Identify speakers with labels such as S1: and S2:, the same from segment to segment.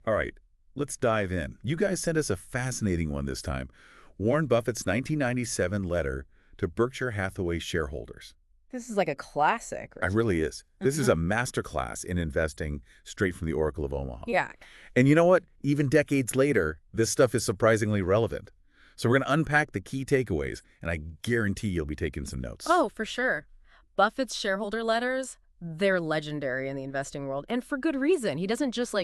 S1: All right, let's dive in. You guys sent us a fascinating one this time. Warren Buffett's 1997 letter to Berkshire Hathaway shareholders.
S2: This is like a classic,
S1: It
S2: right?
S1: really is. This is
S2: Hmm.
S1: a masterclass in investing straight from the Oracle of Omaha.
S2: Yeah.
S1: And you know what? Even decades later, this stuff is surprisingly relevant. So we're going to unpack the key takeaways, and I guarantee you'll be taking some notes.
S2: Oh, for sure. Buffett's shareholder letters, they're legendary in the investing world, and for good reason. He doesn't just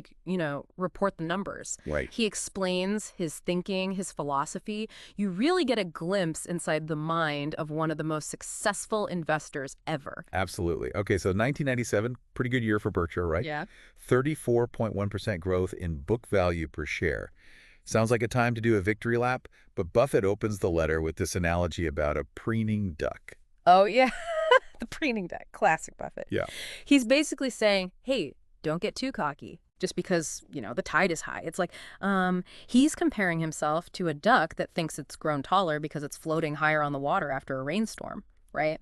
S2: report the numbers.
S1: Right.
S2: He explains his thinking, his philosophy. You really get a glimpse inside the mind of one of the most successful investors ever.
S1: Absolutely. Okay, so 1997, pretty good year for Berkshire, right?
S2: Yeah.
S1: 34.1% growth in book value per share. Sounds like a time to do a victory lap, but Buffett opens the letter with this analogy about a preening duck.
S2: Oh, yeah. The preening deck. Classic Buffett.
S1: Yeah.
S2: He's basically saying, hey, don't get too cocky just because, the tide is high. It's like he's comparing himself to a duck that thinks it's grown taller because it's floating higher on the water after a rainstorm, right?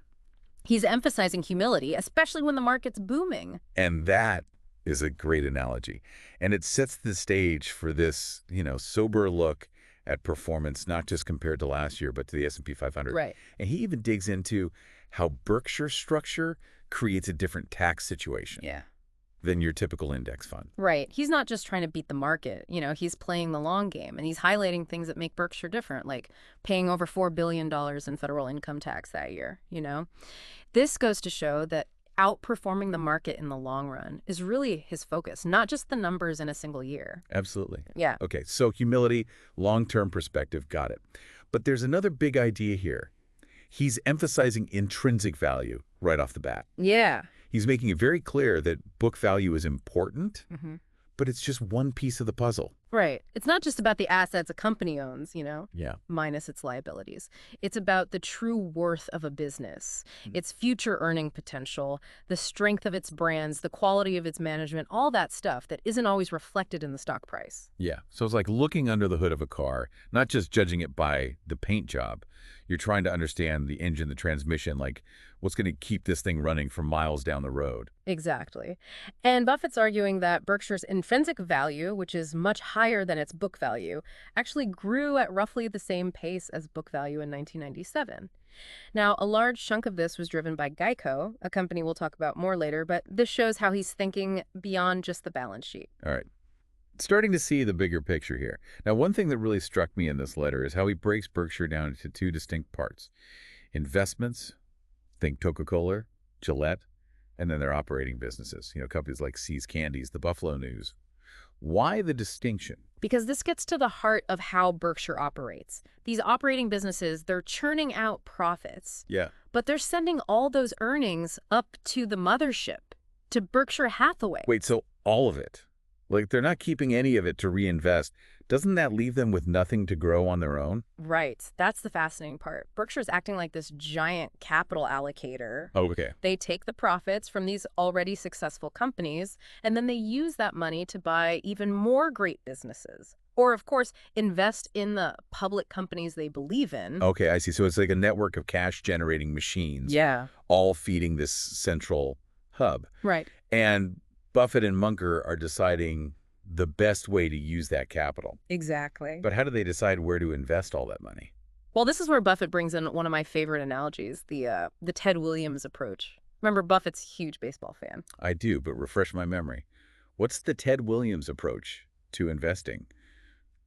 S2: He's emphasizing humility, especially when the market's booming.
S1: And that is a great analogy. And it sets the stage for this, sober look at performance, not just compared to last year, but to the S&P 500.
S2: Right.
S1: And he even digs into how Berkshire structure creates a different tax situation
S2: Yeah.
S1: than your typical index fund.
S2: Right. He's not just trying to beat the market. He's playing the long game, and he's highlighting things that make Berkshire different, like paying over $4 billion in federal income tax that year. This goes to show that outperforming the market in the long run is really his focus, not just the numbers in a single year.
S1: Absolutely.
S2: Yeah.
S1: Okay, so humility, long-term perspective, got it. But there's another big idea here. He's emphasizing intrinsic value right off the bat.
S2: Yeah.
S1: He's making it very clear that book value is important,
S2: Hmm.
S1: but it's just one piece of the puzzle.
S2: Right. It's not just about the assets a company owns,
S1: Yeah.
S2: minus its liabilities. It's about the true worth of a business, its future earning potential, the strength of its brands, the quality of its management, all that stuff that isn't always reflected in the stock price.
S1: Yeah. So it's like looking under the hood of a car, not just judging it by the paint job. You're trying to understand the engine, the transmission, like what's going to keep this thing running for miles down the road.
S2: Exactly. And Buffett's arguing that Berkshire's intrinsic value, which is much higher than its book value, actually grew at roughly the same pace as book value in 1997. Now, a large chunk of this was driven by Geico, a company we'll talk about more later, but this shows how he's thinking beyond just the balance sheet.
S1: All right. Starting to see the bigger picture here. Now, one thing that really struck me in this letter is how he breaks Berkshire down into two distinct parts. Investments, think Coca-Cola, Gillette, and then their operating businesses, companies like See's Candies, the Buffalo News. Why the distinction?
S2: Because this gets to the heart of how Berkshire operates. These operating businesses, they're churning out profits,
S1: Yeah.
S2: but they're sending all those earnings up to the mothership, to Berkshire Hathaway.
S1: Wait, so all of it? Like, they're not keeping any of it to reinvest. Doesn't that leave them with nothing to grow on their own?
S2: Right. That's the fascinating part. Berkshire's acting like this giant capital allocator.
S1: Oh, okay.
S2: They take the profits from these already successful companies, and then they use that money to buy even more great businesses. Or, of course, invest in the public companies they believe in.
S1: Okay, I see. So it's like a network of cash-generating machines,
S2: Yeah.
S1: all feeding this central hub.
S2: Right.
S1: And Buffett and Munger are deciding the best way to use that capital.
S2: Exactly.
S1: But how do they decide where to invest all that money?
S2: Well, this is where Buffett brings in one of my favorite analogies, the Ted Williams approach. Remember, Buffett's a huge baseball fan.
S1: I do, but refresh my memory. What's the Ted Williams approach to investing?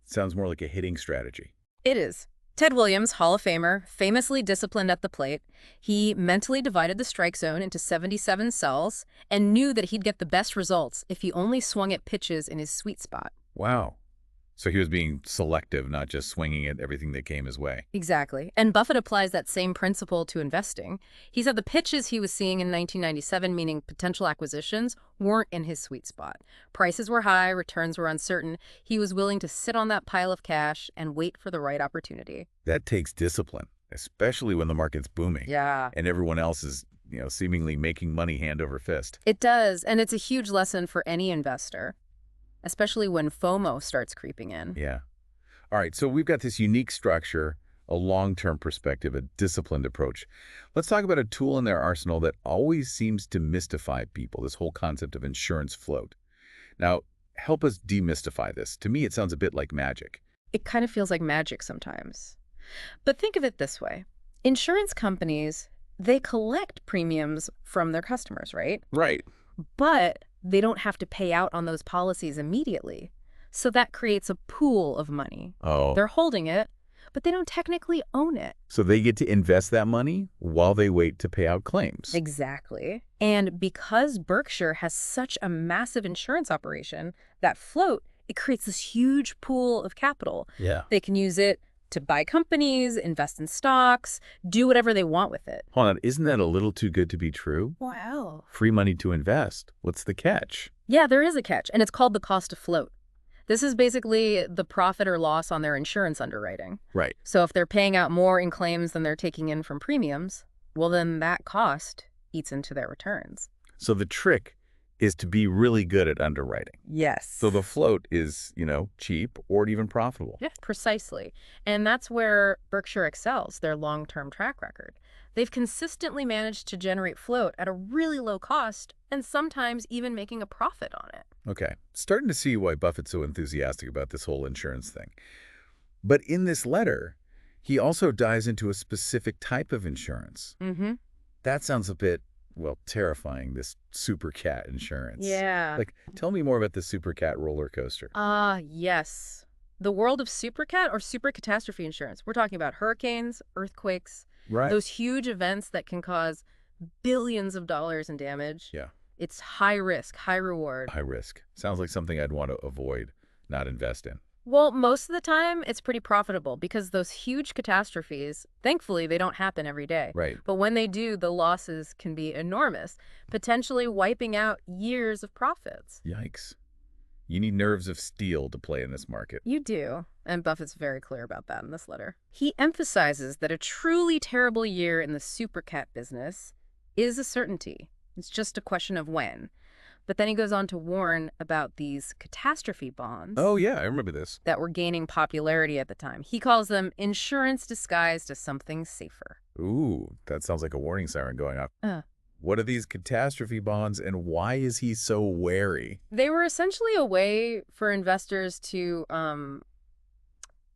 S1: Sounds more like a hitting strategy.
S2: It is. Ted Williams, Hall of Famer, famously disciplined at the plate. He mentally divided the strike zone into 77 cells and knew that he'd get the best results if he only swung at pitches in his sweet spot.
S1: Wow. So he was being selective, not just swinging at everything that came his way.
S2: Exactly. And Buffett applies that same principle to investing. He said the pitches he was seeing in 1997, meaning potential acquisitions, weren't in his sweet spot. Prices were high, returns were uncertain. He was willing to sit on that pile of cash and wait for the right opportunity.
S1: That takes discipline, especially when the market's booming.
S2: Yeah.
S1: And everyone else is, seemingly making money hand over fist.
S2: It does, and it's a huge lesson for any investor, especially when FOMO starts creeping in.
S1: Yeah. All right, so we've got this unique structure, a long-term perspective, a disciplined approach. Let's talk about a tool in their arsenal that always seems to mystify people, this whole concept of insurance float. Now, help us demystify this. To me, it sounds a bit like magic.
S2: It kind of feels like magic sometimes. But think of it this way. Insurance companies, they collect premiums from their customers, right?
S1: Right.
S2: But they don't have to pay out on those policies immediately. So that creates a pool of money.
S1: Oh.
S2: They're holding it, but they don't technically own it.
S1: So they get to invest that money while they wait to pay out claims.
S2: Exactly. And because Berkshire has such a massive insurance operation, that float, it creates this huge pool of capital.
S1: Yeah.
S2: They can use it to buy companies, invest in stocks, do whatever they want with it.
S1: Hold on, isn't that a little too good to be true?
S2: Wow.
S1: Free money to invest. What's the catch?
S2: Yeah, there is a catch, and it's called the cost of float. This is basically the profit or loss on their insurance underwriting.
S1: Right.
S2: So if they're paying out more in claims than they're taking in from premiums, well, then that cost eats into their returns.
S1: So the trick is to be really good at underwriting.
S2: Yes.
S1: So the float is, cheap or even profitable.
S2: Yeah, precisely. And that's where Berkshire excels, their long-term track record. They've consistently managed to generate float at a really low cost and sometimes even making a profit on it.
S1: Okay. Starting to see why Buffett's so enthusiastic about this whole insurance thing. But in this letter, he also dives into a specific type of insurance.
S2: Mm-hmm.
S1: That sounds a bit, terrifying, this super cat insurance.
S2: Yeah.
S1: Tell me more about the super cat roller coaster.
S2: Yes. The world of super cat or super catastrophe insurance. We're talking about hurricanes, earthquakes,
S1: Right.
S2: those huge events that can cause billions of dollars in damage.
S1: Yeah.
S2: It's high risk, high reward.
S1: High risk. Sounds like something I'd want to avoid, not invest in.
S2: Well, most of the time, it's pretty profitable because those huge catastrophes, thankfully, they don't happen every day.
S1: Right.
S2: But when they do, the losses can be enormous, potentially wiping out years of profits.
S1: Yikes. You need nerves of steel to play in this market.
S2: You do, and Buffett's very clear about that in this letter. He emphasizes that a truly terrible year in the super cat business is a certainty. It's just a question of when. But then he goes on to warn about these catastrophe bonds.
S1: Oh, yeah, I remember this.
S2: That were gaining popularity at the time. He calls them insurance disguised as something safer.
S1: Ooh, that sounds like a warning siren going off.
S2: Uh.
S1: What are these catastrophe bonds, and why is he so wary?
S2: They were essentially a way for investors to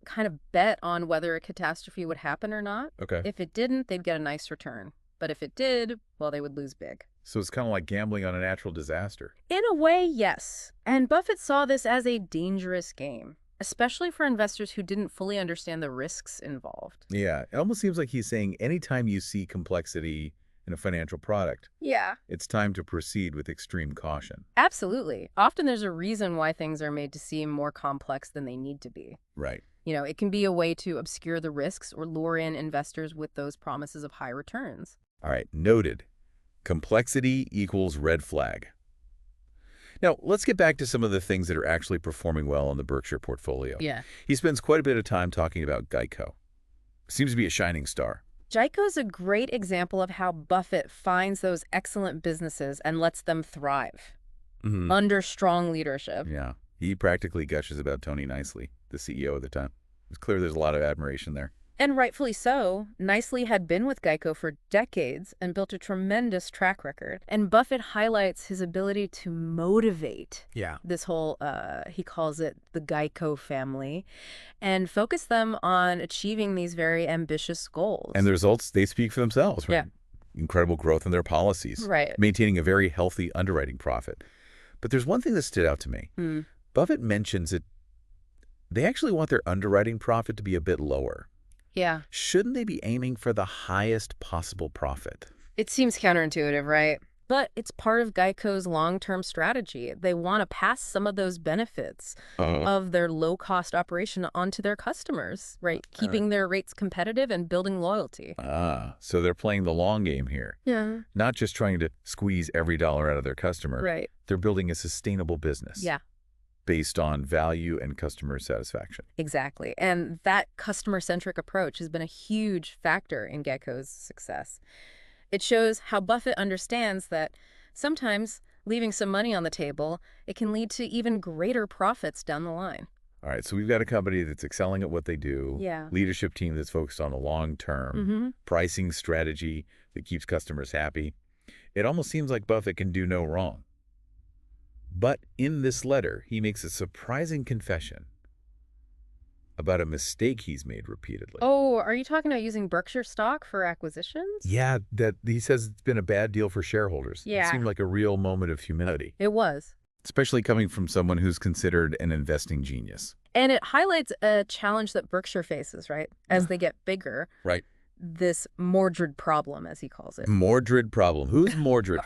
S2: kind of bet on whether a catastrophe would happen or not.
S1: Okay.
S2: If it didn't, they'd get a nice return. But if it did, well, they would lose big.
S1: So it's kind of like gambling on a natural disaster.
S2: In a way, yes. And Buffett saw this as a dangerous game, especially for investors who didn't fully understand the risks involved.
S1: Yeah, it almost seems like he's saying anytime you see complexity in a financial product,
S2: Yeah.
S1: it's time to proceed with extreme caution.
S2: Absolutely. Often there's a reason why things are made to seem more complex than they need to be.
S1: Right.
S2: It can be a way to obscure the risks or lure in investors with those promises of high returns.
S1: All right, noted. Complexity equals red flag. Now, let's get back to some of the things that are actually performing well in the Berkshire portfolio.
S2: Yeah.
S1: He spends quite a bit of time talking about Geico. Seems to be a shining star.
S2: Geico's a great example of how Buffett finds those excellent businesses and lets them thrive under strong leadership.
S1: Yeah, he practically gushes about Tony Nicely, the CEO at the time. It's clear there's a lot of admiration there.
S2: And rightfully so. Nicely had been with Geico for decades and built a tremendous track record. And Buffett highlights his ability to motivate this whole, he calls it the Geico family, and focus them on achieving these very ambitious goals.
S1: And the results, they speak for themselves, right?
S2: Yeah.
S1: Incredible growth in their policies.
S2: Right.
S1: Maintaining a very healthy underwriting profit. But there's one thing that stood out to me. Buffett mentions that they actually want their underwriting profit to be a bit lower.
S2: Yeah.
S1: Shouldn't they be aiming for the highest possible profit?
S2: It seems counterintuitive, right? But it's part of Geico's long-term strategy. They want to pass some of those benefits of their low-cost operation onto their customers, right? Keeping their rates competitive and building loyalty.
S1: So they're playing the long game here.
S2: Yeah.
S1: Not just trying to squeeze every dollar out of their customer.
S2: Right.
S1: They're building a sustainable business.
S2: Yeah.
S1: Based on value and customer satisfaction.
S2: Exactly. And that customer-centric approach has been a huge factor in Geico's success. It shows how Buffett understands that sometimes leaving some money on the table, it can lead to even greater profits down the line.
S1: All right, so we've got a company that's excelling at what they do,
S2: Yeah.
S1: leadership team that's focused on the long term, pricing strategy that keeps customers happy. It almost seems like Buffett can do no wrong. But in this letter, he makes a surprising confession about a mistake he's made repeatedly.
S2: Oh, are you talking about using Berkshire stock for acquisitions?
S1: Yeah, that he says it's been a bad deal for shareholders. It
S2: Yeah.
S1: seemed like a real moment of humility,
S2: It was.
S1: especially coming from someone who's considered an investing genius.
S2: And it highlights a challenge that Berkshire faces, right? As they get bigger,
S1: Right.
S2: this Mordred problem, as he calls it.
S1: Mordred problem. Who's Mordred?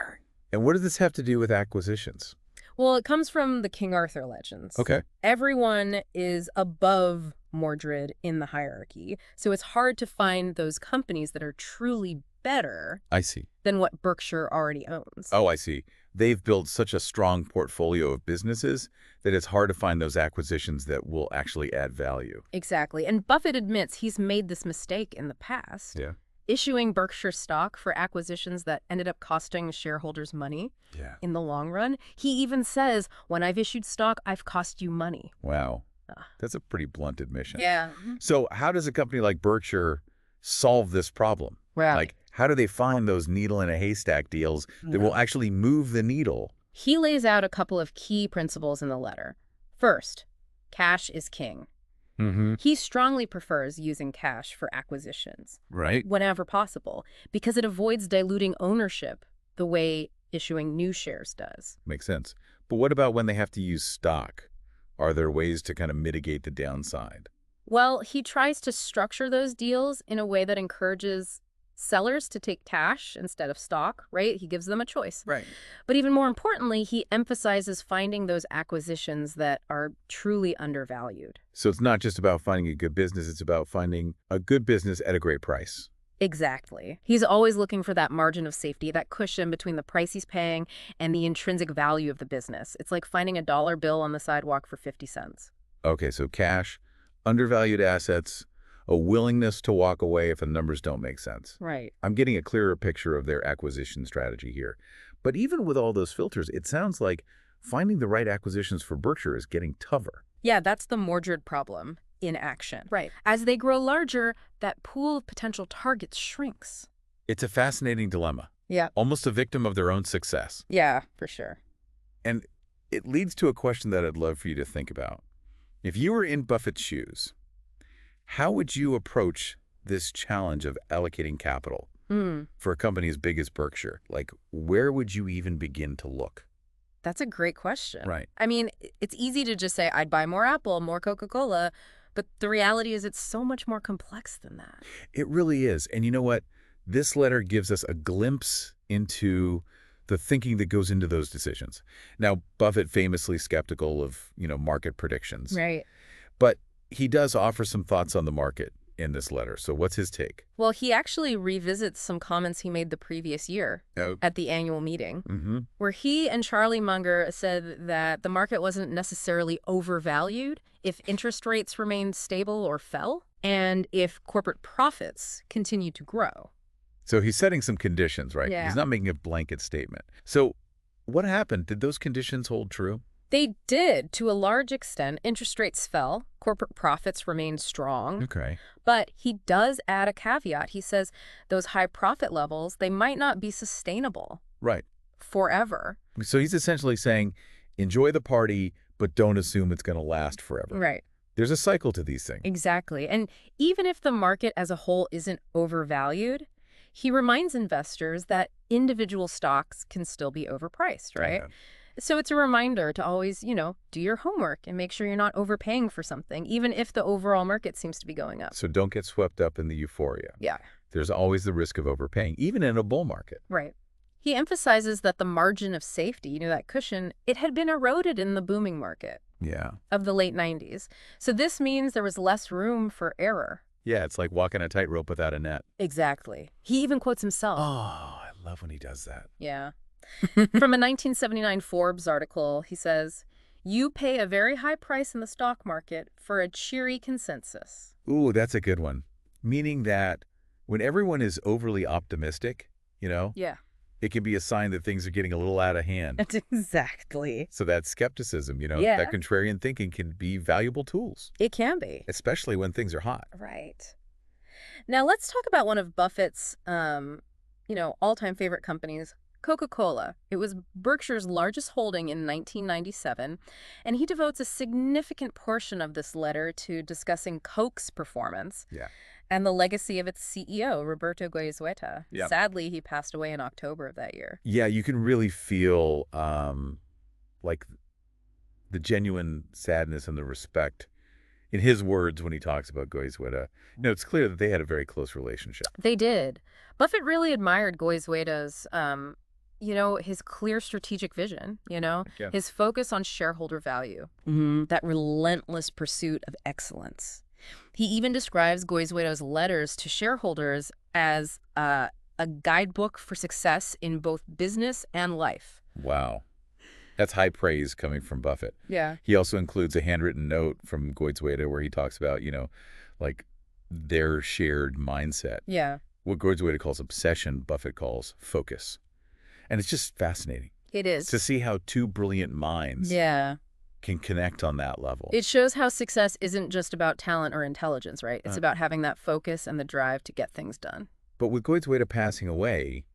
S1: And what does this have to do with acquisitions?
S2: Well, it comes from the King Arthur legends.
S1: Okay.
S2: Everyone is above Mordred in the hierarchy, so it's hard to find those companies that are truly better
S1: I see.
S2: than what Berkshire already owns.
S1: Oh, I see. They've built such a strong portfolio of businesses that it's hard to find those acquisitions that will actually add value.
S2: Exactly. And Buffett admits he's made this mistake in the past.
S1: Yeah.
S2: Issuing Berkshire stock for acquisitions that ended up costing shareholders money
S1: Yeah.
S2: in the long run. He even says, when I've issued stock, I've cost you money.
S1: Wow. That's a pretty blunt admission.
S2: Yeah.
S1: So how does a company like Berkshire solve this problem?
S2: Right.
S1: Like, how do they find those needle in a haystack deals that will actually move the needle?
S2: He lays out a couple of key principles in the letter. First, cash is king.
S1: Mm-hmm.
S2: He strongly prefers using cash for acquisitions
S1: Right.
S2: whenever possible because it avoids diluting ownership the way issuing new shares does.
S1: Makes sense. But what about when they have to use stock? Are there ways to kind of mitigate the downside?
S2: Well, he tries to structure those deals in a way that encourages sellers to take cash instead of stock, right? He gives them a choice.
S1: Right.
S2: But even more importantly, he emphasizes finding those acquisitions that are truly undervalued.
S1: So it's not just about finding a good business, it's about finding a good business at a great price.
S2: Exactly. He's always looking for that margin of safety, that cushion between the price he's paying and the intrinsic value of the business. It's like finding a dollar bill on the sidewalk for 50 cents.
S1: Okay, so cash, undervalued assets, a willingness to walk away if the numbers don't make sense.
S2: Right.
S1: I'm getting a clearer picture of their acquisition strategy here. But even with all those filters, it sounds like finding the right acquisitions for Berkshire is getting tougher.
S2: Yeah, that's the Mordred problem in action.
S3: Right.
S2: As they grow larger, that pool of potential targets shrinks.
S1: It's a fascinating dilemma,
S2: Yeah.
S1: almost a victim of their own success.
S2: Yeah, for sure.
S1: And it leads to a question that I'd love for you to think about. If you were in Buffett's shoes, how would you approach this challenge of allocating capital for a company as big as Berkshire? Like, where would you even begin to look?
S2: That's a great question.
S1: Right.
S2: I mean, it's easy to just say, I'd buy more Apple, more Coca-Cola, but the reality is it's so much more complex than that.
S1: It really is. And you know what? This letter gives us a glimpse into the thinking that goes into those decisions. Now, Buffett famously skeptical of, market predictions.
S2: Right.
S1: But he does offer some thoughts on the market in this letter. So what's his take?
S2: Well, he actually revisits some comments he made the previous year
S1: Oh.
S2: at the annual meeting,
S1: Mm-hmm.
S2: where he and Charlie Munger said that the market wasn't necessarily overvalued if interest rates remained stable or fell, and if corporate profits continued to grow.
S1: So he's setting some conditions, right?
S2: Yeah.
S1: He's not making a blanket statement. So what happened? Did those conditions hold true?
S2: They did, to a large extent. Interest rates fell, corporate profits remained strong.
S1: Okay.
S2: But he does add a caveat. He says those high profit levels, they might not be sustainable
S1: Right.
S2: forever.
S1: So he's essentially saying, enjoy the party, but don't assume it's going to last forever.
S2: Right.
S1: There's a cycle to these things.
S2: Exactly. And even if the market as a whole isn't overvalued, he reminds investors that individual stocks can still be overpriced, right?
S1: Yeah.
S2: So it's a reminder to always, do your homework and make sure you're not overpaying for something, even if the overall market seems to be going up.
S1: So don't get swept up in the euphoria.
S2: Yeah.
S1: There's always the risk of overpaying, even in a bull market.
S2: Right. He emphasizes that the margin of safety, that cushion, it had been eroded in the booming market
S1: Yeah.
S2: of the late 90s. So this means there was less room for error.
S1: Yeah, it's like walking a tightrope without a net.
S2: Exactly. He even quotes himself.
S1: Oh, I love when he does that.
S2: Yeah. From a 1979 Forbes article, he says, "You pay a very high price in the stock market for a cheery consensus."
S1: Ooh, that's a good one. Meaning that when everyone is overly optimistic,
S2: Yeah.
S1: it can be a sign that things are getting a little out of hand.
S2: That's exactly.
S1: So that skepticism,
S2: Yeah.
S1: that contrarian thinking can be valuable tools,
S2: It can be.
S1: especially when things are hot.
S2: Right. Now let's talk about one of Buffett's, all-time favorite companies, Coca-Cola. It was Berkshire's largest holding in 1997, and he devotes a significant portion of this letter to discussing Coke's performance
S1: Yeah.
S2: and the legacy of its CEO, Roberto Goizueta.
S1: Yeah.
S2: Sadly, he passed away in October of that year.
S1: Yeah, you can really feel like the genuine sadness and the respect in his words when he talks about Goizueta. It's clear that they had a very close relationship.
S2: They did. Buffett really admired Goizueta's, his clear strategic vision,
S1: Yeah.
S2: his focus on shareholder value, that relentless pursuit of excellence. He even describes Goizueta's letters to shareholders as a guidebook for success in both business and life.
S1: Wow. That's high praise coming from Buffett.
S2: Yeah.
S1: He also includes a handwritten note from Goizueta where he talks about, like their shared mindset.
S2: Yeah.
S1: What Goizueta calls obsession, Buffett calls focus. And it's just fascinating
S2: It is.
S1: to see how two brilliant minds
S2: Yeah.
S1: can connect on that level.
S2: It shows how success isn't just about talent or intelligence, right? It's about having that focus and the drive to get things done.
S1: But with Goizueta passing away,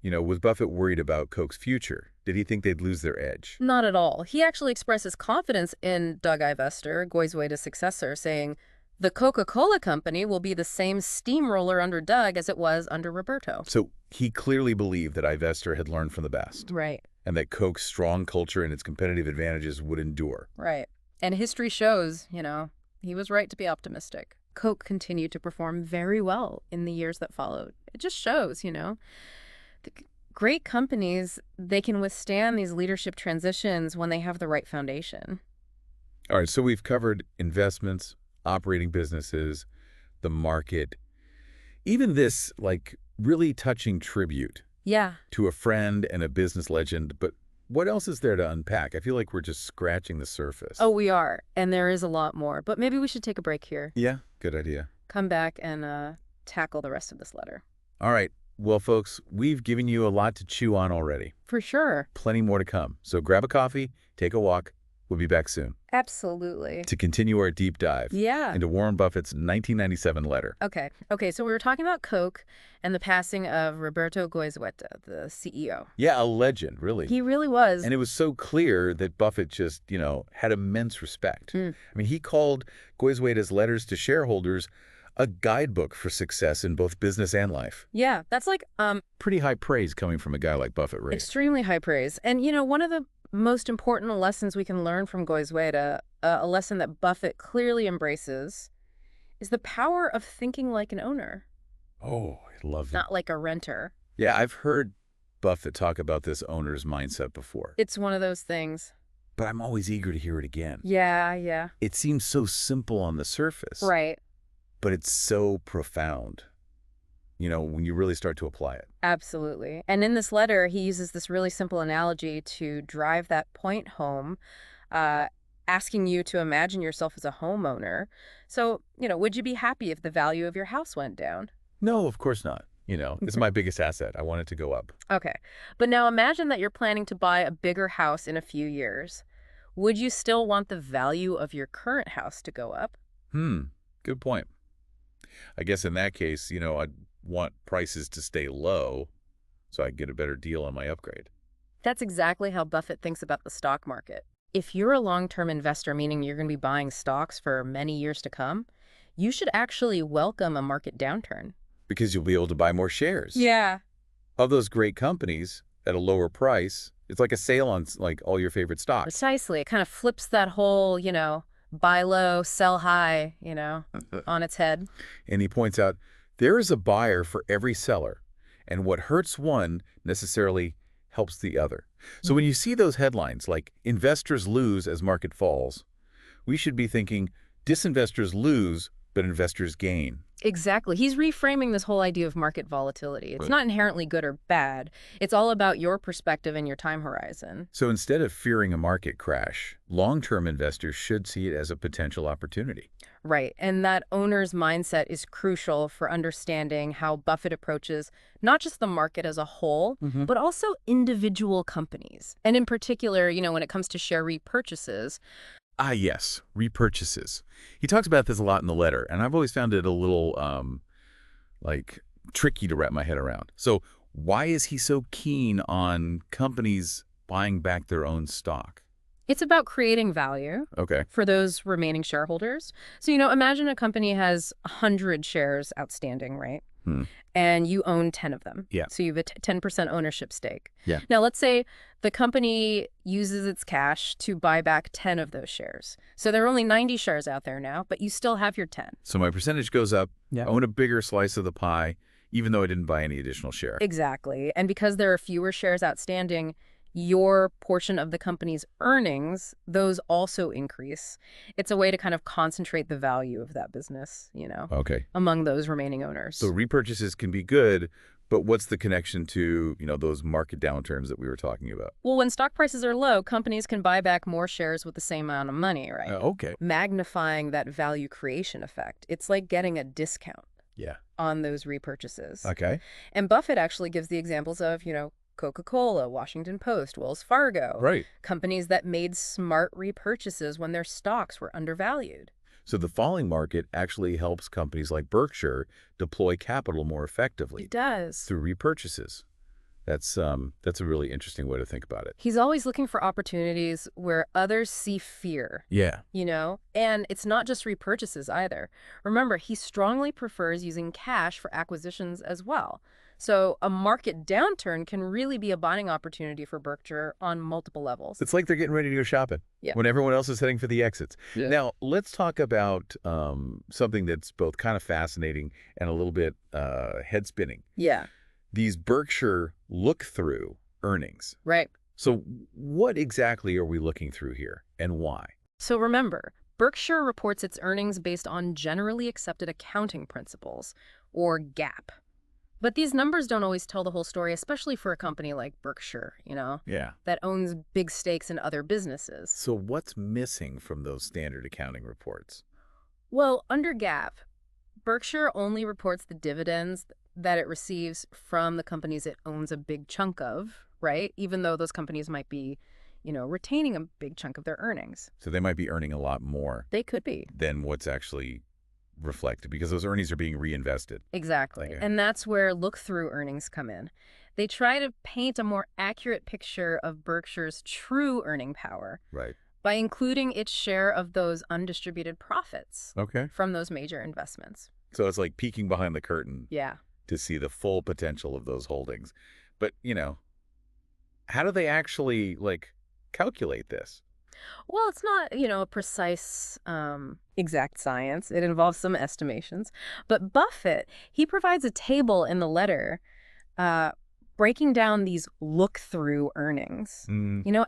S1: was Buffett worried about Coke's future? Did he think they'd lose their edge?
S2: Not at all. He actually expresses confidence in Doug Ivester, Goizueta's successor, saying, the Coca-Cola company will be the same steamroller under Doug as it was under Roberto.
S1: So he clearly believed that Ivester had learned from the best.
S2: Right.
S1: And that Coke's strong culture and its competitive advantages would endure.
S2: Right. And history shows, he was right to be optimistic. Coke continued to perform very well in the years that followed. It just shows, the great companies, they can withstand these leadership transitions when they have the right foundation.
S1: All right, so we've covered investments, operating businesses, the market, even this, really touching tribute
S2: Yeah.
S1: to a friend and a business legend. But what else is there to unpack? I feel like we're just scratching the surface.
S2: Oh, we are. And there is a lot more. But maybe we should take a break here.
S1: Yeah, good idea.
S2: Come back and tackle the rest of this letter.
S1: All right. Well, folks, we've given you a lot to chew on already.
S2: For sure.
S1: Plenty more to come. So grab a coffee, take a walk. We'll be back soon
S2: Absolutely.
S1: to continue our deep dive
S2: Yeah.
S1: into Warren Buffett's 1997 letter.
S2: Okay. So we were talking about Coke and the passing of Roberto Goizueta, the CEO.
S1: Yeah, a legend, really.
S2: He really was.
S1: And it was so clear that Buffett just, had immense respect. I mean, he called Goizueta's letters to shareholders a guidebook for success in both business and life.
S2: Yeah, that's
S1: Pretty high praise coming from a guy like Buffett, right?
S2: extremely high praise. And, one of the most important lessons we can learn from Goizueta, a lesson that Buffett clearly embraces, is the power of thinking like an owner,
S1: Oh, I love it.
S2: not like a renter.
S1: Yeah, I've heard Buffett talk about this owner's mindset before,
S2: It's one of those things.
S1: but I'm always eager to hear it again.
S2: Yeah.
S1: It seems so simple on the surface,
S2: Right.
S1: but it's so profound, when you really start to apply it.
S2: Absolutely. And in this letter, he uses this really simple analogy to drive that point home, asking you to imagine yourself as a homeowner. So, would you be happy if the value of your house went down?
S1: No, of course not. It's my biggest asset. I want it to go up.
S2: Okay. But now imagine that you're planning to buy a bigger house in a few years. Would you still want the value of your current house to go up?
S1: Good point. I guess in that case, I'd want prices to stay low so I get a better deal on my upgrade.
S2: That's exactly how Buffett thinks about the stock market. If you're a long-term investor, meaning you're going to be buying stocks for many years to come, you should actually welcome a market downturn.
S1: Because you'll be able to buy more shares
S2: Yeah.
S1: of those great companies at a lower price. It's like a sale on all your favorite stocks.
S2: Precisely. It kind of flips that whole, buy low, sell high, on its head.
S1: And he points out, there is a buyer for every seller, and what hurts one necessarily helps the other. So when you see those headlines like investors lose as market falls, we should be thinking disinvestors lose, but investors gain.
S2: Exactly. He's reframing this whole idea of market volatility. It's
S1: Right.
S2: not inherently good or bad. It's all about your perspective and your time horizon.
S1: So instead of fearing a market crash, long-term investors should see it as a potential opportunity.
S2: Right. And that owner's mindset is crucial for understanding how Buffett approaches not just the market as a whole, but also individual companies. And in particular, when it comes to share repurchases.
S1: Ah, yes, repurchases. He talks about this a lot in the letter, and I've always found it a little, tricky to wrap my head around. So Why is he so keen on companies buying back their own stock?
S2: It's about creating value
S1: Okay.
S2: for those remaining shareholders. So, imagine a company has 100 shares outstanding, right?
S1: Hmm.
S2: And you own 10 of them.
S1: Yeah.
S2: So you have a 10% ownership stake.
S1: Yeah.
S2: Now, let's say the company uses its cash to buy back 10 of those shares. So there are only 90 shares out there now, but you still have your 10.
S1: So my percentage goes up,
S2: Yeah.
S1: own a bigger slice of the pie, even though I didn't buy any additional share.
S2: Exactly. And because there are fewer shares outstanding, your portion of the company's earnings, those also increase. It's a way to kind of concentrate the value of that business,
S1: Okay.
S2: among those remaining owners.
S1: So repurchases can be good, but what's the connection to, those market downturns that we were talking about?
S2: Well, when stock prices are low, companies can buy back more shares with the same amount of money, right?
S1: Okay.
S2: Magnifying that value creation effect. It's like getting a discount
S1: Yeah.
S2: on those repurchases.
S1: Okay.
S2: And Buffett actually gives the examples of, Coca-Cola, Washington Post, Wells Fargo.
S1: Right.
S2: Companies that made smart repurchases when their stocks were undervalued.
S1: So the falling market actually helps companies like Berkshire deploy capital more effectively
S2: It does.
S1: through repurchases. That's a really interesting way to think about it.
S2: He's always looking for opportunities where others see fear.
S1: Yeah.
S2: And it's not just repurchases either. Remember, he strongly prefers using cash for acquisitions as well. So a market downturn can really be a buying opportunity for Berkshire on multiple levels.
S1: It's like they're getting ready to go shopping when everyone else is heading for the exits.
S2: Yeah.
S1: Now, let's talk about something that's both kind of fascinating and a little bit head-spinning.
S2: Yeah.
S1: These Berkshire look-through earnings.
S2: Right.
S1: So what exactly are we looking through here and why?
S2: So remember, Berkshire reports its earnings based on generally accepted accounting principles, or GAAP. But these numbers don't always tell the whole story, especially for a company like Berkshire,
S1: Yeah.
S2: that owns big stakes in other businesses.
S1: So what's missing from those standard accounting reports?
S2: Well, under GAAP, Berkshire only reports the dividends that it receives from the companies it owns a big chunk of, right? Even though those companies might be, retaining a big chunk of their earnings.
S1: So they might be earning a lot more
S2: They could be.
S1: than what's actually reflected because those earnings are being reinvested.
S2: Exactly.
S1: Okay.
S2: And that's where look-through earnings come in. They try to paint a more accurate picture of Berkshire's true earning power
S1: Right.
S2: by including its share of those undistributed profits
S1: Okay.
S2: from those major investments.
S1: So it's like peeking behind the curtain
S2: Yeah.
S1: to see the full potential of those holdings. But, how do they actually, calculate this?
S2: Well, it's not, a precise, exact science. It involves some estimations. But Buffett, he provides a table in the letter breaking down these look-through earnings,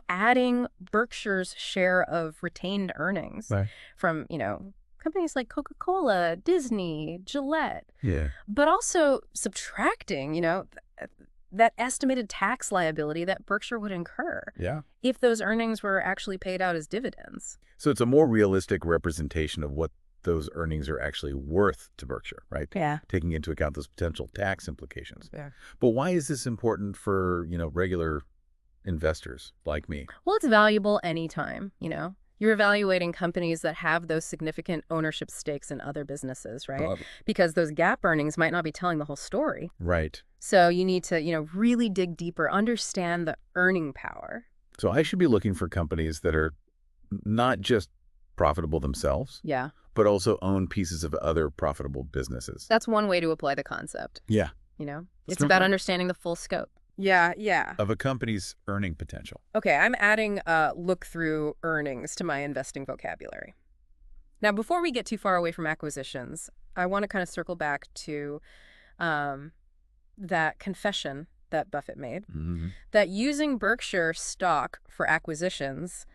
S2: adding Berkshire's share of retained earnings
S1: Right.
S2: from, companies like Coca-Cola, Disney, Gillette,
S1: Yeah.
S2: but also subtracting, that estimated tax liability that Berkshire would incur
S1: Yeah.
S2: if those earnings were actually paid out as dividends.
S1: So it's a more realistic representation of what those earnings are actually worth to Berkshire, right?
S2: Yeah.
S1: Taking into account those potential tax implications.
S2: Yeah.
S1: But why is this important for, regular investors like me?
S2: Well, it's valuable anytime, You're evaluating companies that have those significant ownership stakes in other businesses, right? Because those GAAP earnings might not be telling the whole story.
S1: Right.
S2: So you need to, really dig deeper, understand the earning power.
S1: So I should be looking for companies that are not just profitable themselves,
S2: Yeah.
S1: but also own pieces of other profitable businesses.
S2: That's one way to apply the concept,
S1: Yeah.
S2: It's about understanding the full scope. Yeah.
S1: Of a company's earning potential.
S2: Okay, I'm adding look-through earnings to my investing vocabulary. Now, before we get too far away from acquisitions, I want to kind of circle back to that confession that Buffett made, that using Berkshire stock for acquisitions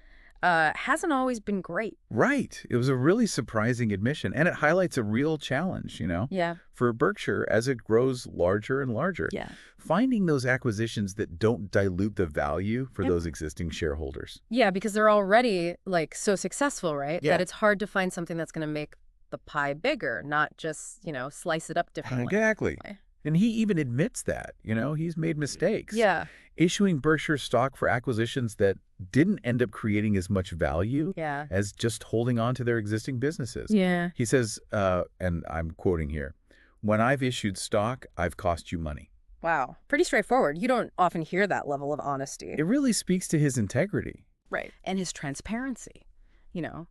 S2: hasn't always been great.
S1: Right. It was a really surprising admission, and it highlights a real challenge,
S2: Yeah.
S1: for Berkshire as it grows larger and larger.
S2: Yeah.
S1: Finding those acquisitions that don't dilute the value for those existing shareholders.
S2: Yeah, because they're already, so successful, right?
S1: Yeah.
S2: That it's hard to find something that's going to make the pie bigger, not just, slice it up differently.
S1: Exactly. And he even admits that, he's made mistakes.
S2: Yeah.
S1: Issuing Berkshire stock for acquisitions that didn't end up creating as much value
S2: Yeah.
S1: as just holding on to their existing businesses.
S2: Yeah.
S1: He says, and I'm quoting here, "When I've issued stock, I've cost you money."
S2: Wow. Pretty straightforward. You don't often hear that level of honesty.
S1: It really speaks to his integrity.
S2: Right. And his transparency.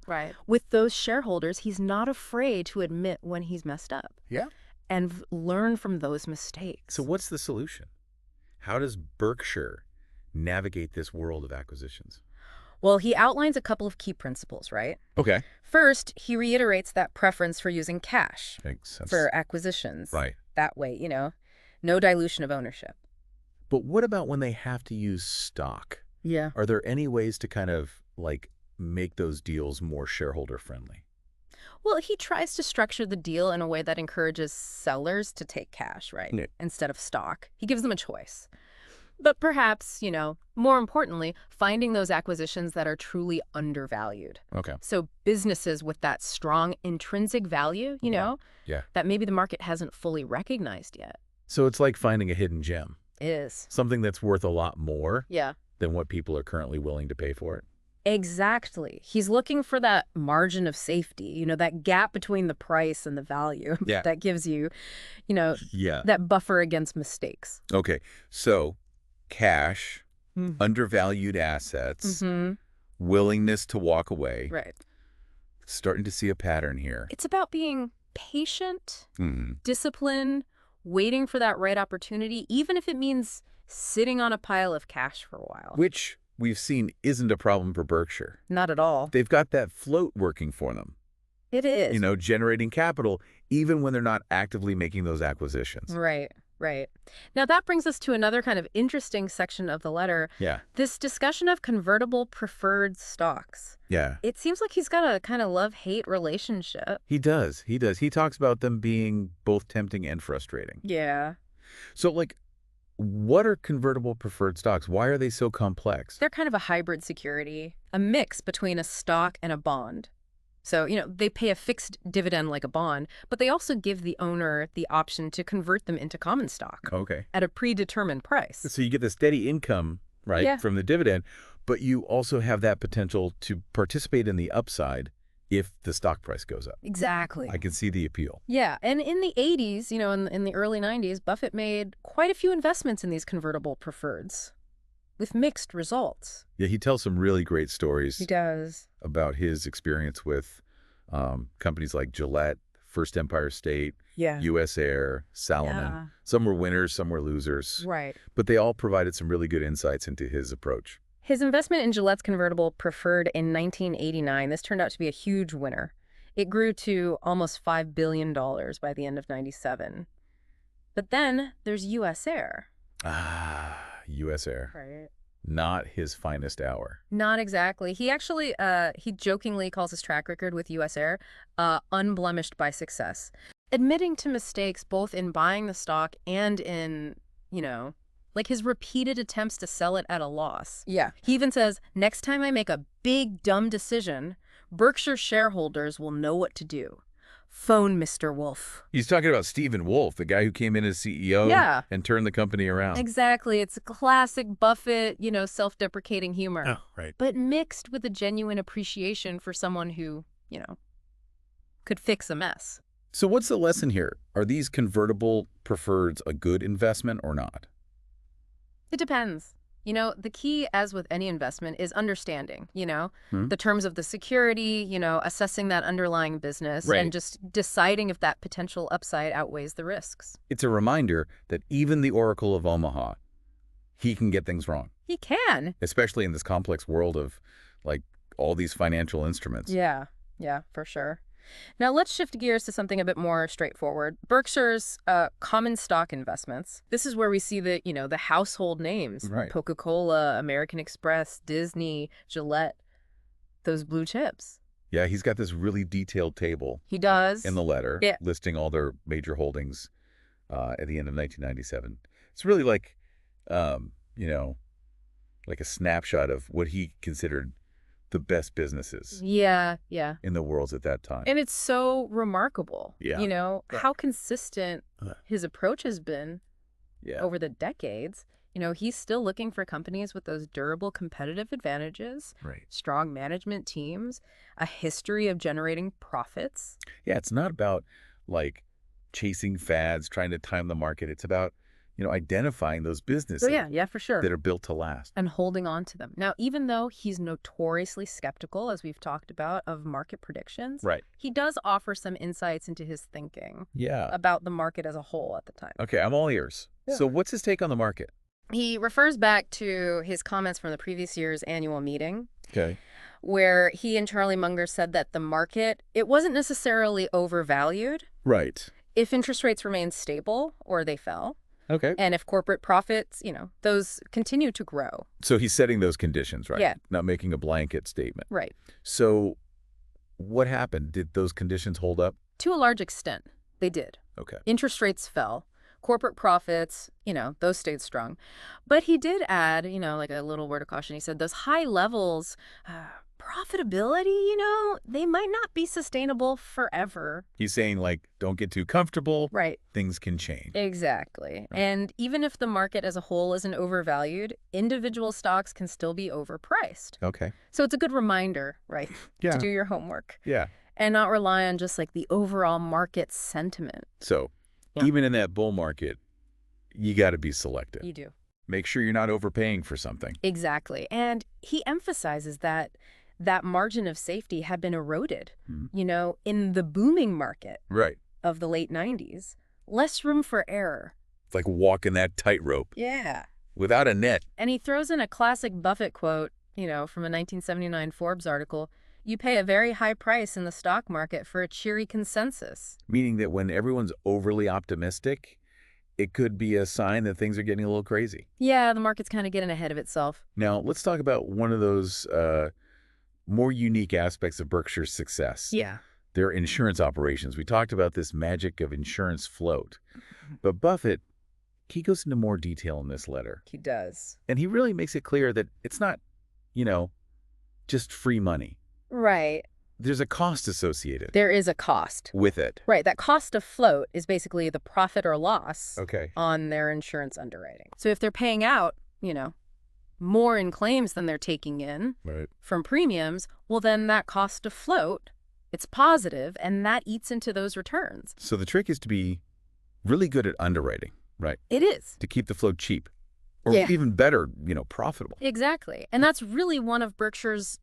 S3: Right.
S2: With those shareholders, he's not afraid to admit when he's messed up
S1: Yeah.
S2: and learn from those mistakes.
S1: So what's the solution? How does Berkshire navigate this world of acquisitions?
S2: Well, he outlines a couple of key principles, right?
S1: Okay.
S2: First, he reiterates that preference for using cash
S1: Makes sense.
S2: for acquisitions.
S1: Right.
S2: That way, no dilution of ownership.
S1: But what about when they have to use stock?
S2: Yeah.
S1: Are there any ways to kind of make those deals more shareholder friendly?
S2: Well, he tries to structure the deal in a way that encourages sellers to take cash, right?
S1: Yeah.
S2: Instead of stock. He gives them a choice. But perhaps, more importantly, finding those acquisitions that are truly undervalued.
S1: Okay.
S2: So businesses with that strong intrinsic value,
S1: Yeah.
S2: that maybe the market hasn't fully recognized yet.
S1: So it's like finding a hidden gem,
S2: Is.
S1: something that's worth a lot more
S2: Yeah.
S1: than what people are currently willing to pay for it.
S2: Exactly. He's looking for that margin of safety, that gap between the price and the value
S1: Yeah.
S2: that gives you,
S1: Yeah.
S2: that buffer against mistakes.
S1: Okay. So cash, undervalued assets,
S2: Mm-hmm.
S1: willingness to walk away.
S2: Right.
S1: Starting to see a pattern here.
S2: It's about being patient,
S1: Mhm.
S2: disciplined, waiting for that right opportunity, even if it means sitting on a pile of cash for a while.
S1: Which we've seen isn't a problem for Berkshire.
S2: Not at all.
S1: They've got that float working for them,
S2: It is.
S1: generating capital even when they're not actively making those acquisitions.
S2: Right, right. Now that brings us to another kind of interesting section of the letter,
S1: Yeah.
S2: this discussion of convertible preferred stocks.
S1: Yeah.
S2: It seems like he's got a kind of love-hate relationship.
S1: He does. He does. He talks about them being both tempting and frustrating.
S2: Yeah.
S1: So, what are convertible preferred stocks? Why are they so complex?
S2: They're kind of a hybrid security, a mix between a stock and a bond. So, they pay a fixed dividend like a bond, but they also give the owner the option to convert them into common stock
S1: Okay.
S2: at a predetermined price.
S1: So you get the steady income, right,
S2: Yeah.
S1: from the dividend, but you also have that potential to participate in the upside if the stock price goes up.
S2: Exactly.
S1: I can see the appeal.
S2: Yeah, and in the 80s, in the early 90s, Buffett made quite a few investments in these convertible preferreds with mixed results.
S1: Yeah, he tells some really great stories
S2: He does.
S1: about his experience with companies like Gillette, First Empire State,
S2: Yeah.
S1: U.S. Air, Salomon.
S3: Yeah.
S1: Some were winners, some were losers,
S2: Right.
S1: but they all provided some really good insights into his approach.
S2: His investment in Gillette's convertible preferred in 1989, this turned out to be a huge winner. It grew to almost $5 billion by the end of 97. But then there's U.S. Air.
S1: U.S. Air.
S2: Right.
S1: Not his finest hour.
S2: Not exactly. He actually, he jokingly calls his track record with U.S. Air unblemished by success. Admitting to mistakes both in buying the stock and in, his repeated attempts to sell it at a loss.
S3: Yeah.
S2: He even says, next time I make a big, dumb decision, Berkshire shareholders will know what to do. Phone Mr. Wolf.
S1: He's talking about Stephen Wolf, the guy who came in as CEO
S2: Yeah.
S1: and turned the company around.
S2: Exactly. It's a classic Buffett, self-deprecating humor.
S1: Oh, right.
S2: But mixed with a genuine appreciation for someone who, could fix a mess.
S1: So what's the lesson here? Are these convertible preferreds a good investment or not?
S2: It depends. The key, as with any investment, is understanding, the terms of the security, assessing that underlying business,
S1: Right.
S2: and just deciding if that potential upside outweighs the risks.
S1: It's a reminder that even the Oracle of Omaha, he can get things wrong,
S2: He can.
S1: especially in this complex world of all these financial instruments.
S2: Yeah, for sure. Now let's shift gears to something a bit more straightforward. Berkshire's common stock investments. This is where we see the, the household names.
S1: Right.
S2: Coca-Cola, American Express, Disney, Gillette, those blue chips.
S1: Yeah, he's got this really detailed table
S2: He does.
S1: in the letter
S2: Yeah.
S1: listing all their major holdings at the end of 1997. It's really like a snapshot of what he considered the best businesses
S2: Yeah.
S1: in the world at that time.
S2: And it's so remarkable,
S1: Yeah.
S2: how consistent his approach has been
S1: Yeah.
S2: over the decades. He's still looking for companies with those durable competitive advantages,
S1: Right.
S2: strong management teams, a history of generating profits.
S1: Yeah, it's not about chasing fads, trying to time the market. It's about, identifying those
S2: So
S1: businesses
S2: yeah, for sure.
S1: that are built to last.
S2: And holding on to them. Now, even though he's notoriously skeptical, as we've talked about, of market predictions,
S1: Right.
S2: he does offer some insights into his thinking
S1: Yeah.
S2: about the market as a whole at the time.
S1: Okay, I'm all ears.
S2: Yeah.
S1: So what's his take on the market?
S2: He refers back to his comments from the previous year's annual meeting,
S1: Okay.
S2: where he and Charlie Munger said that the market, it wasn't necessarily overvalued
S1: Right.
S2: if interest rates remained stable or they fell.
S1: Okay.
S2: And if corporate profits, those continue to grow.
S1: So he's setting those conditions, right?
S2: Yeah.
S1: Not making a blanket statement.
S2: Right.
S1: So what happened? Did those conditions hold up?
S2: To a large extent, they did.
S1: Okay.
S2: Interest rates fell. Corporate profits, those stayed strong. But he did add, like a little word of caution. He said those high levels, profitability, they might not be sustainable forever.
S1: He's saying, like, don't get too comfortable.
S2: Right.
S1: Things can change.
S2: Exactly.
S1: Right.
S2: And even if the market as a whole isn't overvalued, individual stocks can still be overpriced.
S1: Okay.
S2: So it's a good reminder, right,
S1: Yeah.
S2: to do your homework
S1: Yeah.
S2: and not rely on just like the overall market sentiment.
S1: So
S2: Yeah.
S1: even in that bull market, you got to be selective.
S2: You do.
S1: Make sure you're not overpaying for something.
S2: Exactly. And he emphasizes that margin of safety had been eroded, in the booming market
S1: Right.
S2: of the late 90s. Less room for error.
S1: It's like walking that tightrope
S2: Yeah.
S1: without a net.
S2: And he throws in a classic Buffett quote, from a 1979 Forbes article, "You pay a very high price in the stock market for a cheery consensus."
S1: Meaning that when everyone's overly optimistic, it could be a sign that things are getting a little crazy.
S2: Yeah, the market's kind of getting ahead of itself.
S1: Now, let's talk about one of those more unique aspects of Berkshire's success.
S2: Yeah.
S1: Their insurance operations. We talked about this magic of insurance float. But Buffett, he goes into more detail in this letter.
S2: He does.
S1: And he really makes it clear that it's not, just free money.
S2: Right.
S1: There's a cost associated
S2: There is a cost.
S1: with it.
S2: Right. That cost of float is basically the profit or loss
S1: Okay.
S2: on their insurance underwriting. So if they're paying out, more in claims than they're taking in
S1: Right.
S2: from premiums, well, then that cost of float, it's positive, and that eats into those returns.
S1: So the trick is to be really good at underwriting, right?
S2: It is.
S1: To keep the float cheap. Or
S2: Yeah.
S1: even better, profitable.
S2: Exactly. And that's really one of Berkshire's,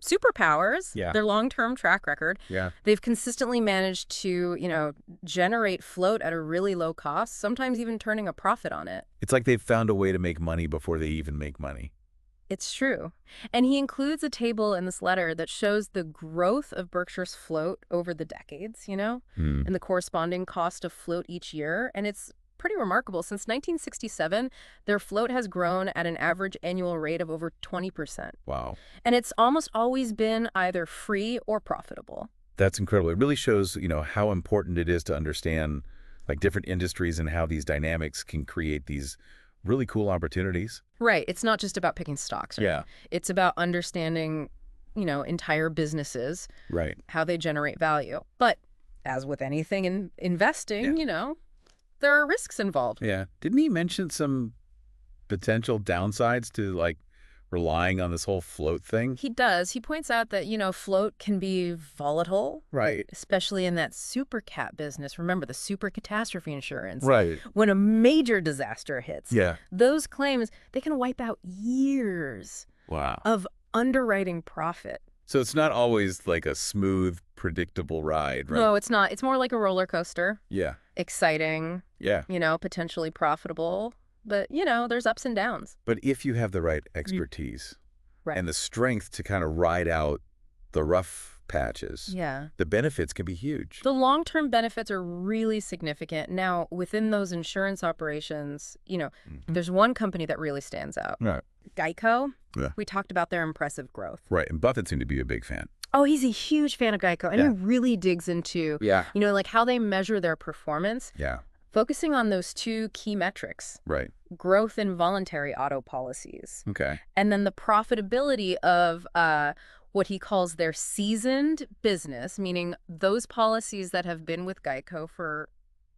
S2: superpowers,
S1: Yeah.
S2: their long-term track record.
S1: Yeah.
S2: They've consistently managed to, generate float at a really low cost, sometimes even turning a profit on it.
S1: It's like they've found a way to make money before they even make money.
S2: It's true. And he includes a table in this letter that shows the growth of Berkshire's float over the decades, and the corresponding cost of float each year. And it's pretty remarkable. Since 1967, their float has grown at an average annual rate of over 20%.
S1: Wow.
S2: And it's almost always been either free or profitable.
S1: That's incredible. It really shows, how important it is to understand like different industries and how these dynamics can create these really cool opportunities.
S2: Right. It's not just about picking stocks. Right?
S1: Yeah.
S2: It's about understanding, entire businesses,
S1: Right.
S2: how they generate value. But as with anything in investing, there are risks involved.
S1: Yeah. Didn't he mention some potential downsides to like relying on this whole float thing?
S2: He does. He points out that, float can be volatile.
S1: Right.
S2: Especially in that super cat business. Remember, the super catastrophe insurance.
S1: Right.
S2: When a major disaster hits,
S1: Yeah.
S2: those claims, they can wipe out years
S1: Wow.
S2: of underwriting profit.
S1: So it's not always like a smooth, predictable ride, right?
S2: No, it's not. It's more like a roller coaster.
S1: Yeah.
S2: Exciting,
S1: Yeah.
S2: potentially profitable. But, there's ups and downs.
S1: But if you have the right expertise
S2: Right.
S1: and the strength to kind of ride out the rough patches,
S2: Yeah.
S1: the benefits can be huge.
S2: The long-term benefits are really significant. Now, within those insurance operations, there's one company that really stands out.
S1: Right.
S2: Geico.
S1: Yeah.
S2: We talked about their impressive growth.
S1: Right. And Buffett seemed to be a big fan.
S2: Oh, he's a huge fan of Geico. And
S1: Yeah.
S2: he really digs into,
S1: Yeah.
S2: like how they measure their performance,
S1: Yeah.
S2: focusing on those two key metrics,
S1: Right.
S2: growth in voluntary auto policies,
S1: Okay.
S2: and then the profitability of what he calls their seasoned business, meaning those policies that have been with Geico for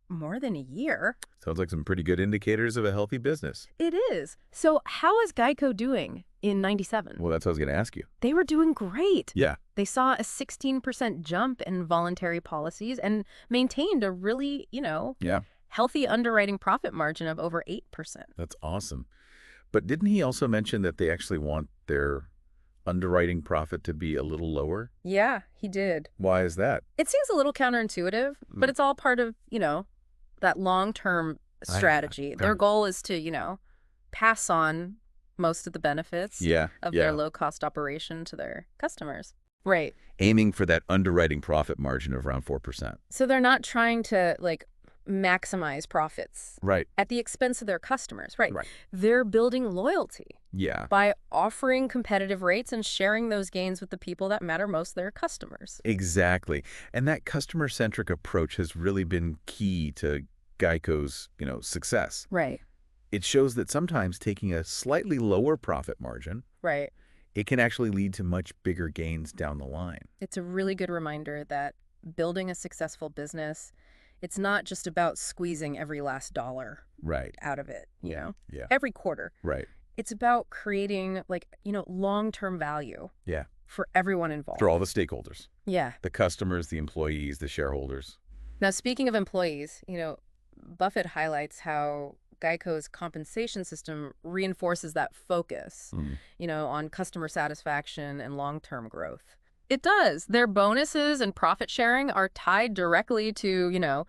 S2: more than a year.
S1: Sounds like some pretty good indicators of a healthy business.
S2: It is. So how is Geico doing in 97?
S1: Well, that's what I was going to ask you.
S2: They were doing great.
S1: Yeah.
S2: They saw a 16% jump in voluntary policies and maintained a really,
S1: Yeah.
S2: healthy underwriting profit margin of over 8%.
S1: That's awesome. But didn't he also mention that they actually want their underwriting profit to be a little lower?
S2: Yeah, he did.
S1: Why is that?
S2: It seems a little counterintuitive, but it's all part of, that long-term strategy. Their goal is to, pass on most of the benefits of their low-cost operation to their customers. Right.
S1: Aiming for that underwriting profit margin of around 4%.
S2: So they're not trying to, maximize profits
S1: Right.
S2: at the expense of their customers. Right.
S1: Right.
S2: They're building loyalty by offering competitive rates and sharing those gains with the people that matter most, their customers.
S1: Exactly. And that customer-centric approach has really been key to Geico's, success.
S2: Right.
S1: It shows that sometimes taking a slightly lower profit margin,
S2: Right.
S1: it can actually lead to much bigger gains down the line.
S2: It's a really good reminder that building a successful business, it's not just about squeezing every last dollar out of it, every quarter.
S1: Right.
S2: It's about creating, long-term value for everyone involved.
S1: For all the stakeholders.
S2: Yeah.
S1: The customers, the employees, the shareholders.
S2: Now, speaking of employees, Buffett highlights how Geico's compensation system reinforces that focus, on customer satisfaction and long-term growth. It does. Their bonuses and profit sharing are tied directly to,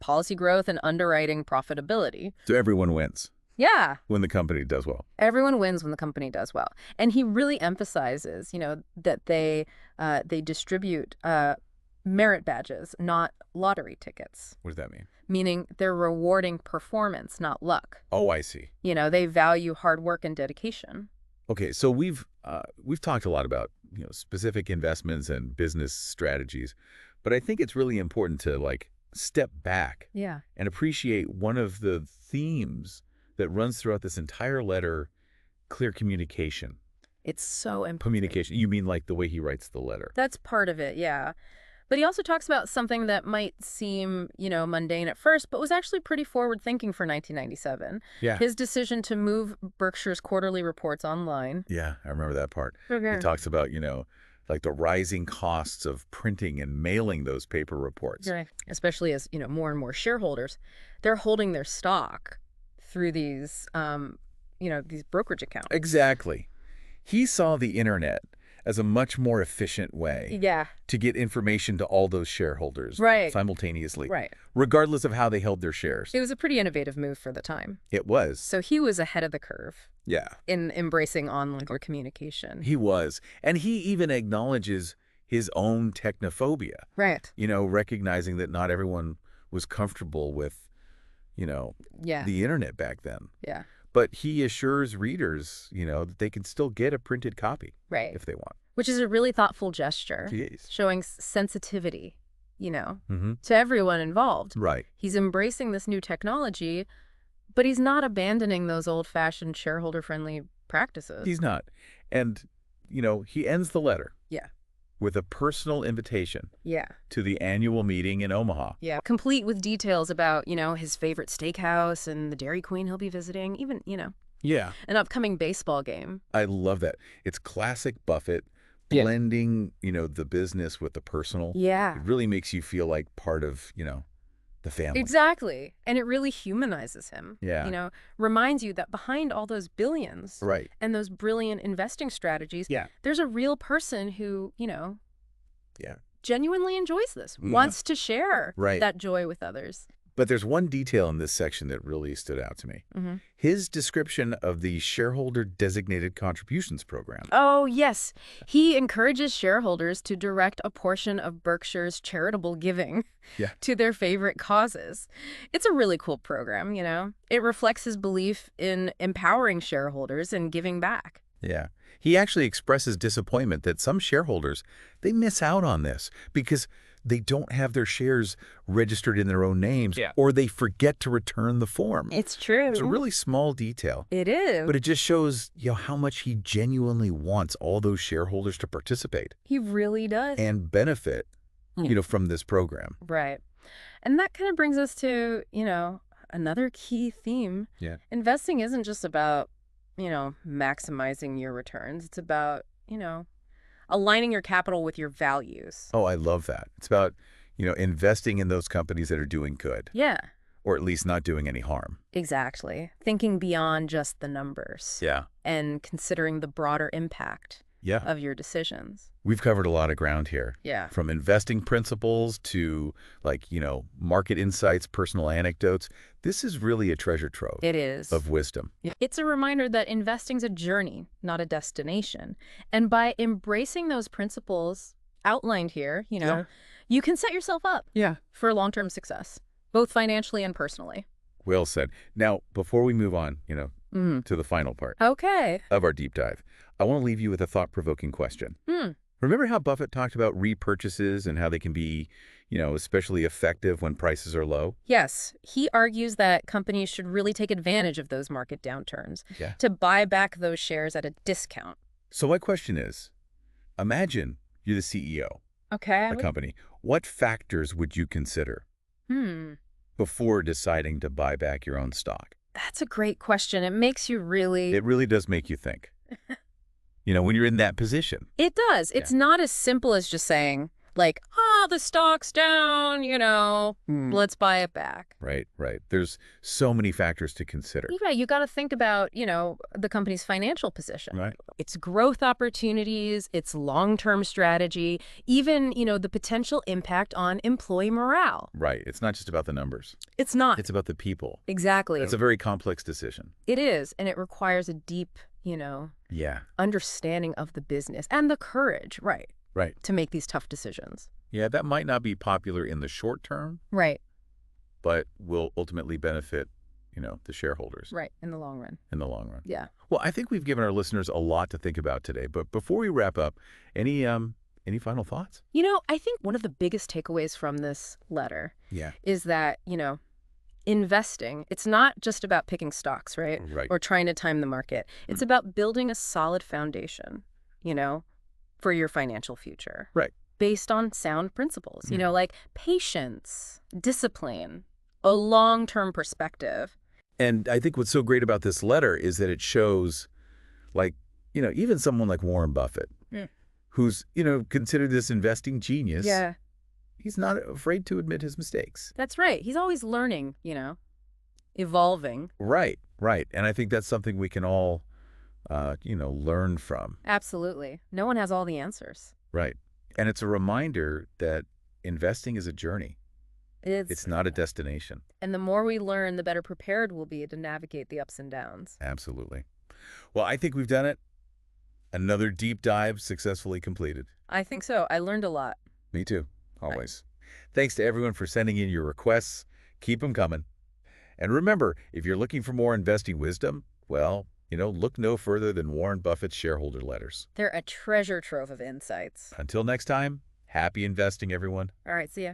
S2: policy growth and underwriting profitability.
S1: So everyone wins.
S2: Yeah.
S1: When the company does well.
S2: Everyone wins when the company does well. And he really emphasizes, that they distribute merit badges, not lottery tickets.
S1: What does that mean?
S2: Meaning they're rewarding performance, not luck.
S1: Oh, I see.
S2: They value hard work and dedication.
S1: Okay, so we've talked a lot about, specific investments and business strategies, but I think it's really important to step back and appreciate one of the themes that runs throughout this entire letter, clear communication.
S2: It's so important.
S1: Communication. You mean like the way he writes the letter?
S2: That's part of it, yeah. But he also talks about something that might seem, mundane at first, but was actually pretty forward-thinking for 1997.
S1: Yeah.
S2: His decision to move Berkshire's quarterly reports online.
S1: Yeah, I remember that part.
S2: Okay.
S1: He talks about, the rising costs of printing and mailing those paper reports.
S2: Right. Especially as, more and more shareholders, they're holding their stock through these, these brokerage accounts.
S1: Exactly. He saw the internet as a much more efficient way to get information to all those shareholders simultaneously, regardless of how they held their shares.
S2: It was a pretty innovative move for the time.
S1: It was.
S2: So he was ahead of the curve.
S1: Yeah.
S2: In embracing online communication.
S1: He was. And he even acknowledges his own technophobia.
S2: Right.
S1: Recognizing that not everyone was comfortable with, the internet back then.
S2: Yeah.
S1: But he assures readers, that they can still get a printed copy if they want.
S2: Which is a really thoughtful gesture.
S1: Jeez.
S2: Showing sensitivity, to everyone involved.
S1: Right.
S2: He's embracing this new technology, but he's not abandoning those old-fashioned shareholder-friendly practices.
S1: He's not. And, he ends the letter.
S2: Yeah.
S1: With a personal invitation to the annual meeting in Omaha.
S2: Yeah, complete with details about, his favorite steakhouse and the Dairy Queen he'll be visiting, even, an upcoming baseball game.
S1: I love that. It's classic Buffett, blending, the business with the personal.
S2: Yeah.
S1: It really makes you feel like part of, the family.
S2: Exactly. And it really humanizes him.
S1: Yeah.
S2: Reminds you that behind all those billions and those brilliant investing strategies, there's a real person who, genuinely enjoys this, wants to share that joy with others.
S1: But there's one detail in this section that really stood out to me. His description of the shareholder designated contributions program.
S2: Oh, yes. He encourages shareholders to direct a portion of Berkshire's charitable giving to their favorite causes. It's a really cool program, It reflects his belief in empowering shareholders and giving back.
S1: Yeah. He actually expresses disappointment that some shareholders, they miss out on this because they don't have their shares registered in their own names or they forget to return the form.
S2: It's true.
S1: It's a really small detail.
S2: It is.
S1: But it just shows, how much he genuinely wants all those shareholders to participate.
S2: He really does.
S1: And benefit, from this program.
S2: Right. And that kind of brings us to, another key theme.
S1: Yeah.
S2: Investing isn't just about, maximizing your returns. It's about, aligning your capital with your values.
S1: Oh, I love that. It's about, investing in those companies that are doing good.
S2: Yeah.
S1: or at least not doing any harm.
S2: Exactly. Thinking beyond just the numbers
S1: Yeah.
S2: and considering the broader impact
S1: Yeah.
S2: of your decisions.
S1: We've covered a lot of ground here.
S2: Yeah.
S1: From investing principles to, market insights, personal anecdotes. This is really a treasure trove
S2: It is.
S1: of wisdom.
S2: It's a reminder that investing's a journey, not a destination. And by embracing those principles outlined here,
S1: Yeah.
S2: you can set yourself up for long-term success, both financially and personally.
S1: Well said. Now, before we move on, to the final part
S2: Okay.
S1: of our deep dive, I want to leave you with a thought-provoking question. Remember how Buffett talked about repurchases and how they can be, especially effective when prices are low?
S2: Yes, he argues that companies should really take advantage of those market downturns
S1: Yeah.
S2: to buy back those shares at a discount.
S1: So my question is, imagine you're the CEO
S2: Okay.
S1: of a company. What factors would you consider before deciding to buy back your own stock?
S2: That's a great question. It makes you really...
S1: It really does make you think. When you're in that position.
S2: It does. It's not as simple as just saying, the stock's down, let's buy it back.
S1: Right. There's so many factors to consider.
S2: Yeah, you got to think about, the company's financial position.
S1: Right.
S2: Its growth opportunities, its long-term strategy, even, the potential impact on employee morale.
S1: Right. It's not just about the numbers.
S2: It's not.
S1: It's about the people.
S2: Exactly.
S1: It's a very complex decision.
S2: It is, and it requires a deep,
S1: Yeah.
S2: understanding of the business and the courage, right, to make these tough decisions.
S1: Yeah, that might not be popular in the short term,
S2: Right.
S1: but will ultimately benefit, the shareholders.
S2: Right, in the long run.
S1: In the long run.
S2: Yeah.
S1: Well, I think we've given our listeners a lot to think about today, but before we wrap up, any final thoughts?
S2: I think one of the biggest takeaways from this letter
S1: Yeah.
S2: is that, investing, it's not just about picking stocks, right?
S1: Right.
S2: Or trying to time the market. It's about building a solid foundation, for your financial future.
S1: Right.
S2: Based on sound principles, like patience, discipline, a long-term perspective.
S1: And I think what's so great about this letter is that it shows, even someone like Warren Buffett, who's, considered this investing genius.
S2: Yeah.
S1: He's not afraid to admit his mistakes.
S2: That's right. He's always learning, evolving.
S1: Right. And I think that's something we can all, learn from.
S2: Absolutely. No one has all the answers.
S1: Right. And it's a reminder that investing is a journey. It's not a destination.
S2: And the more we learn, the better prepared we'll be to navigate the ups and downs.
S1: Absolutely. Well, I think we've done it. Another deep dive successfully completed.
S2: I think so. I learned a lot.
S1: Me too. Always. Thanks to everyone for sending in your requests. Keep them coming. And remember, if you're looking for more investing wisdom, well, look no further than Warren Buffett's shareholder letters.
S2: They're a treasure trove of insights.
S1: Until next time, happy investing, everyone.
S2: All right, see ya.